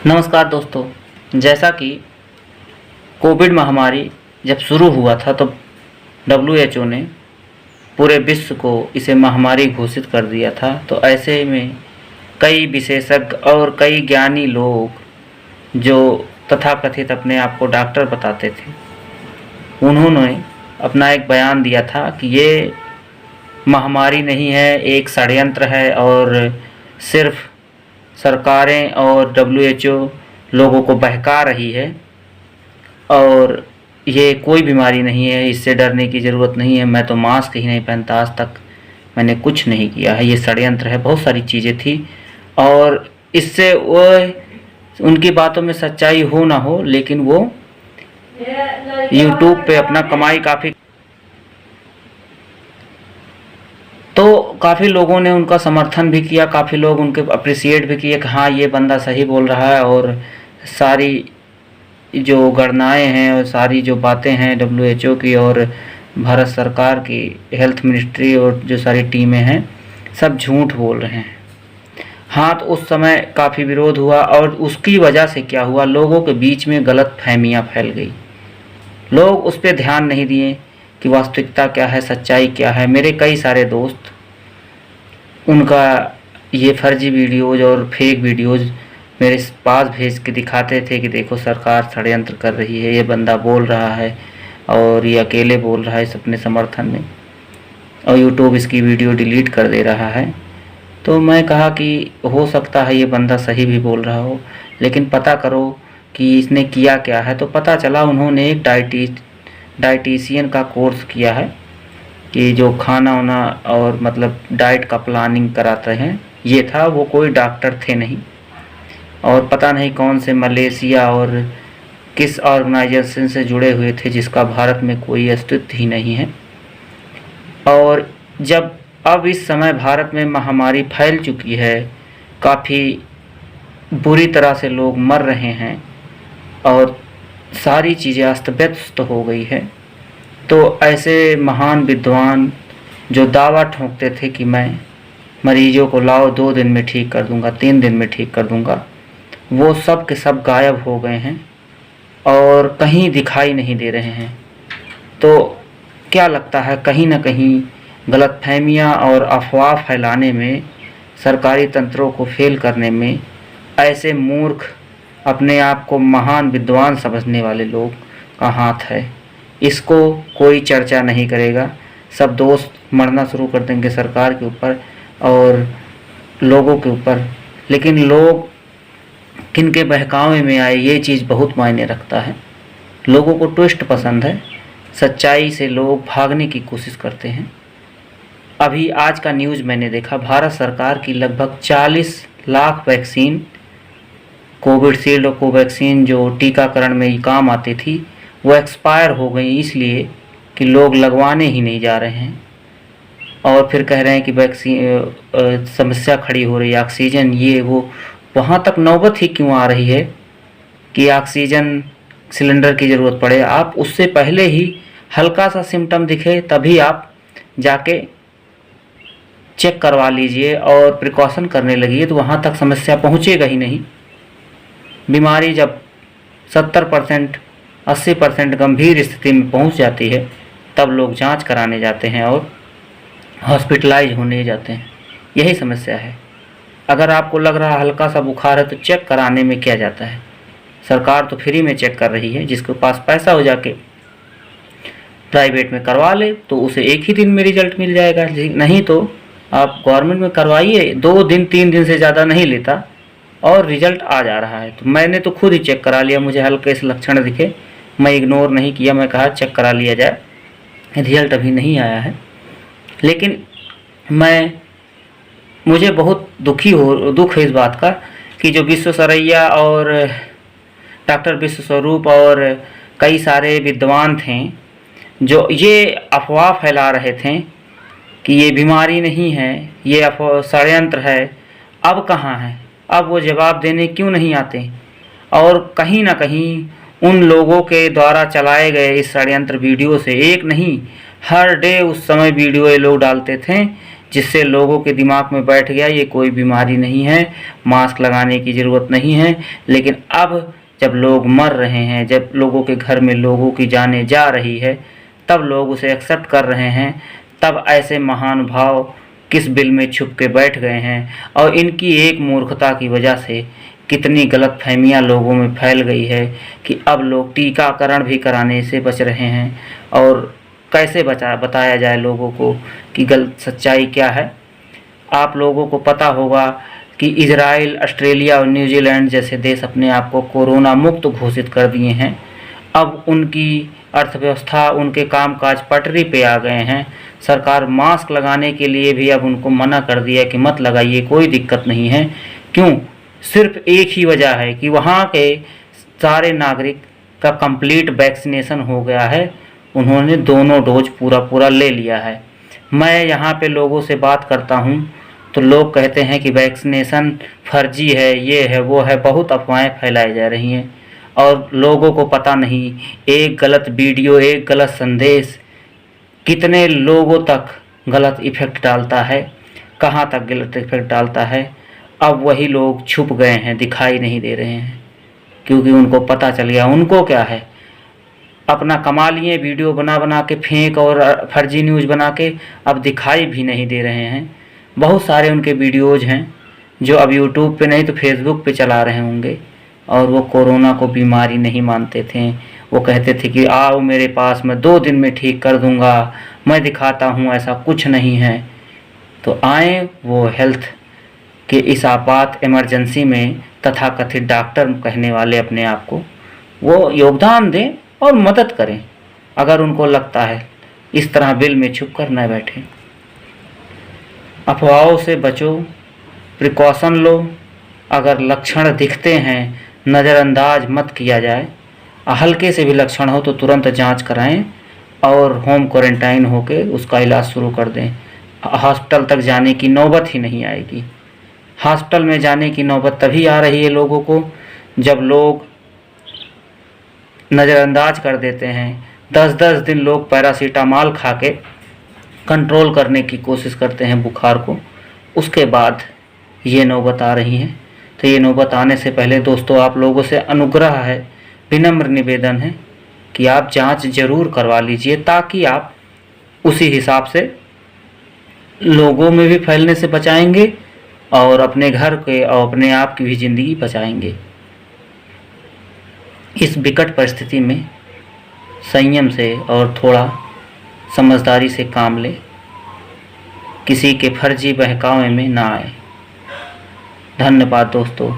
नमस्कार दोस्तों। जैसा कि कोविड महामारी जब शुरू हुआ था तो WHO ने पूरे विश्व को इसे महामारी घोषित कर दिया था। तो ऐसे में कई विशेषज्ञ और कई ज्ञानी लोग जो तथाकथित अपने आप को डॉक्टर बताते थे, उन्होंने अपना एक बयान दिया था कि ये महामारी नहीं है, एक षड्यंत्र है और सिर्फ सरकारें और WHO लोगों को बहका रही है और ये कोई बीमारी नहीं है, इससे डरने की ज़रूरत नहीं है। मैं तो मास्क ही नहीं पहनता, आज तक मैंने कुछ नहीं किया है, ये षड्यंत्र है। बहुत सारी चीज़ें थी और इससे वो उनकी बातों में सच्चाई हो ना हो, लेकिन वो YouTube पे अपना कमाई काफ़ी लोगों ने उनका समर्थन भी किया, काफ़ी लोग उनके अप्रिसिएट भी किए कि हाँ ये बंदा सही बोल रहा है। और सारी जो गणनाएं हैं और सारी जो बातें हैं WHO की और भारत सरकार की हेल्थ मिनिस्ट्री और जो सारी टीमें हैं, सब झूठ बोल रहे हैं। हाँ, तो उस समय काफ़ी विरोध हुआ और उसकी वजह से क्या हुआ, लोगों के बीच में गलत फहमियाँ फैल गई। लोग उस पर ध्यान नहीं दिए कि वास्तविकता क्या है, सच्चाई क्या है। मेरे कई सारे दोस्त उनका ये फर्जी वीडियोज़ और फेक वीडियोज़ मेरे पास भेज के दिखाते थे कि देखो सरकार षड्यंत्र कर रही है, ये बंदा बोल रहा है और ये अकेले बोल रहा है इस अपने समर्थन में, और YouTube इसकी वीडियो डिलीट कर दे रहा है। तो मैं कहा कि हो सकता है ये बंदा सही भी बोल रहा हो, लेकिन पता करो कि इसने किया क्या है। तो पता चला उन्होंने एक डाइटिशियन का कोर्स किया है कि जो खाना वाना और मतलब डाइट का प्लानिंग कराते हैं, ये था। वो कोई डॉक्टर थे नहीं और पता नहीं कौन से मलेशिया और किस ऑर्गेनाइजेशन से जुड़े हुए थे जिसका भारत में कोई अस्तित्व ही नहीं है। और जब अब इस समय भारत में महामारी फैल चुकी है, काफ़ी बुरी तरह से लोग मर रहे हैं और सारी चीज़ें अस्त व्यस्त हो गई है, तो ऐसे महान विद्वान जो दावा ठोंकते थे कि मैं मरीजों को लाओ 2 दिन में ठीक कर दूंगा, 3 दिन में ठीक कर दूंगा, वो सब के सब गायब हो गए हैं और कहीं दिखाई नहीं दे रहे हैं। तो क्या लगता है, कहीं ना कहीं गलतफहमियां और अफवाह फैलाने में, सरकारी तंत्रों को फेल करने में ऐसे मूर्ख, अपने आप को महान विद्वान समझने वाले लोग का हाथ है। इसको कोई चर्चा नहीं करेगा, सब दोस्त मरना शुरू कर देंगे सरकार के ऊपर और लोगों के ऊपर। लेकिन लोग किन के बहकावे में आए, ये चीज़ बहुत मायने रखता है। लोगों को ट्विस्ट पसंद है, सच्चाई से लोग भागने की कोशिश करते हैं। अभी आज का न्यूज़ मैंने देखा, भारत सरकार की लगभग 40 लाख वैक्सीन, कोविशील्ड और कोवैक्सीन जो टीकाकरण में काम आती थी, वो एक्सपायर हो गई इसलिए कि लोग लगवाने ही नहीं जा रहे हैं। और फिर कह रहे हैं कि वैक्सीन समस्या खड़ी हो रही है, ऑक्सीजन ये वो। वहाँ तक नौबत ही क्यों आ रही है कि ऑक्सीजन सिलेंडर की ज़रूरत पड़े? आप उससे पहले ही हल्का सा सिम्टम दिखे तभी आप जाके चेक करवा लीजिए और प्रिकॉशन करने लगिए, तो वहाँ तक समस्या पहुँचेगा ही नहीं। बीमारी जब 70% 80% गंभीर स्थिति में पहुंच जाती है, तब लोग जांच कराने जाते हैं और हॉस्पिटलाइज होने जाते हैं। यही समस्या है। अगर आपको लग रहा हल्का सा बुखार है तो चेक कराने में क्या जाता है? सरकार तो फ्री में चेक कर रही है। जिसके पास पैसा हो जाके प्राइवेट में करवा ले तो उसे एक ही दिन में रिजल्ट मिल जाएगा। नहीं तो आप गवर्नमेंट में करवाइए, 2 दिन 3 दिन से ज़्यादा नहीं लेता और रिजल्ट आ जा रहा है। तो मैंने तो खुद ही चेक करा लिया, मुझे हल्के से लक्षण दिखे, मैं इग्नोर नहीं किया, मैं कहा चेक करा लिया जाए। रिजल्ट अभी नहीं आया है, लेकिन मुझे बहुत दुख है इस बात का कि जो विश्वेश्वरैया और डॉक्टर विश्वस्वरूप और कई सारे विद्वान थे जो ये अफवाह फैला रहे थे कि ये बीमारी नहीं है, ये अफवाह षड्यंत्र है, अब कहाँ है? अब वो जवाब देने क्यों नहीं आते? और कहीं ना कहीं उन लोगों के द्वारा चलाए गए इस षड्यंत्र वीडियो से, एक नहीं हर डे उस समय वीडियो ये लोग डालते थे जिससे लोगों के दिमाग में बैठ गया ये कोई बीमारी नहीं है, मास्क लगाने की ज़रूरत नहीं है। लेकिन अब जब लोग मर रहे हैं, जब लोगों के घर में लोगों की जानें जा रही है, तब लोग उसे एक्सेप्ट कर रहे हैं। तब ऐसे महानुभाव किस बिल में छुप के बैठ गए हैं, और इनकी एक मूर्खता की वजह से कितनी गलतफहमियां लोगों में फैल गई है कि अब लोग टीकाकरण भी कराने से बच रहे हैं। और कैसे बताया जाए लोगों को कि गलत सच्चाई क्या है। आप लोगों को पता होगा कि इजराइल, ऑस्ट्रेलिया और न्यूजीलैंड जैसे देश अपने आप को कोरोना मुक्त घोषित कर दिए हैं। अब उनकी अर्थव्यवस्था, उनके कामकाज पटरी पे आ गए हैं। सरकार मास्क लगाने के लिए भी अब उनको मना कर दिया कि मत लगाइए, कोई दिक्कत नहीं है। क्यों? सिर्फ एक ही वजह है कि वहाँ के सारे नागरिक का कंप्लीट वैक्सीनेशन हो गया है, उन्होंने दोनों डोज पूरा ले लिया है। मैं यहाँ पे लोगों से बात करता हूँ तो लोग कहते हैं कि वैक्सीनेशन फर्जी है, ये है वो है, बहुत अफवाहें फैलाई जा रही हैं। और लोगों को पता नहीं, एक गलत वीडियो, एक गलत संदेश कितने लोगों तक गलत इफ़ेक्ट डालता है, कहाँ तक गलत इफ़ेक्ट डालता है। अब वही लोग छुप गए हैं, दिखाई नहीं दे रहे हैं, क्योंकि उनको पता चल गया। उनको क्या है, अपना कमा लिए वीडियो बना के फेंक और फर्जी न्यूज़ बना के, अब दिखाई भी नहीं दे रहे हैं। बहुत सारे उनके वीडियोज़ हैं जो अब यूट्यूब पे नहीं तो फेसबुक पे चला रहे होंगे, और वो कोरोना को बीमारी नहीं मानते थे। वो कहते थे कि आओ मेरे पास, मैं 2 दिन में ठीक कर दूंगा, मैं दिखाता हूँ ऐसा कुछ नहीं है। तो आए वो हेल्थ के इस आपात इमरजेंसी में तथाकथित डॉक्टर कहने वाले अपने आप को, वो योगदान दें और मदद करें। अगर उनको लगता है, इस तरह बिल में छुप कर न बैठें। अफवाहों से बचो, प्रिकॉशन लो। अगर लक्षण दिखते हैं नज़रअंदाज मत किया जाए। हल्के से भी लक्षण हो तो तुरंत जांच कराएं और होम क्वारंटाइन होकर उसका इलाज शुरू कर दें। हॉस्पिटल तक जाने की नौबत ही नहीं आएगी। हॉस्पिटल में जाने की नौबत तभी आ रही है लोगों को जब लोग नज़रअंदाज कर देते हैं। 10-10 दिन लोग पैरासीटामॉल खा के कंट्रोल करने की कोशिश करते हैं बुखार को, उसके बाद ये नौबत आ रही है। तो ये नौबत आने से पहले दोस्तों, आप लोगों से अनुग्रह है, विनम्र निवेदन है कि आप जांच जरूर करवा लीजिए, ताकि आप उसी हिसाब से लोगों में भी फैलने से बचाएंगे और अपने घर के और अपने आप की भी ज़िंदगी बचाएंगे। इस विकट परिस्थिति में संयम से और थोड़ा समझदारी से काम लें, किसी के फर्जी बहकावे में ना आए। धन्यवाद दोस्तों।